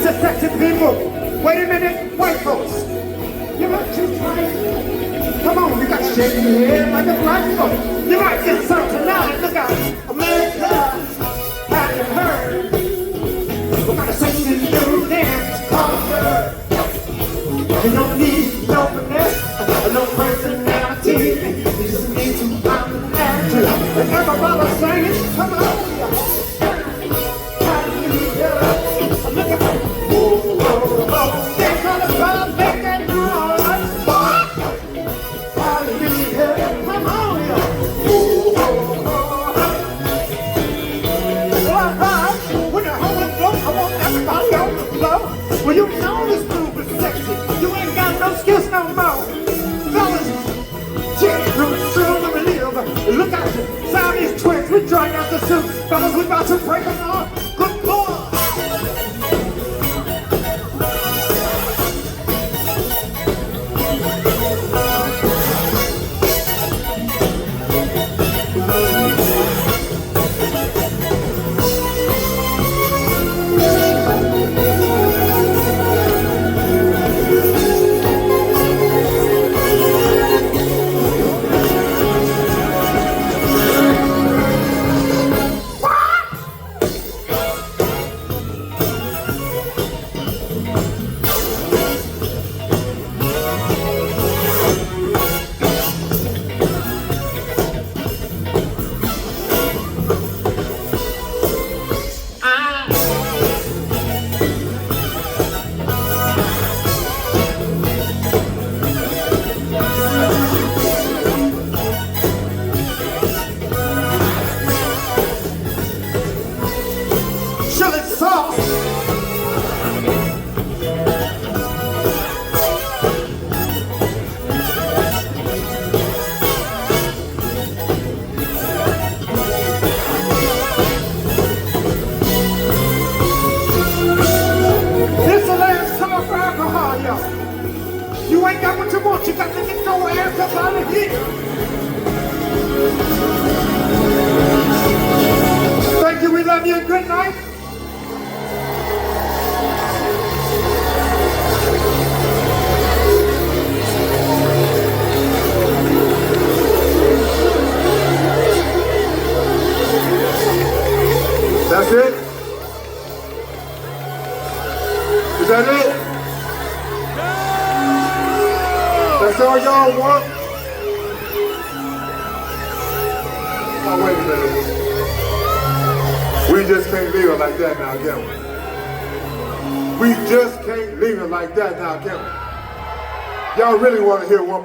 Mr. Sexy people, wait a minute, white folks. You might too twice. Come on, you got to shake your head like a black folks. You might get some tonight. Look out, America, have you heard? We're gonna sing this new dance called Bird. You don't need no finesse, no personality. You just need to find the natural. And everybody's singing, come on. Well, you know this move is sexy. You ain't got no skills no more. Fellas, check, soon we live. Look out, Siamese twins, we drawing out the suit. Fellas, we about to break them off. Good boy. You ain't got what you want, you got to get your ass up out of here. Thank you, we love you, and good night. That's it? Is that it? That's all y'all want? Oh, wait a minute. We just can't leave it like that now, can we? We just can't leave it like that now, can we? Y'all really want to hear one more?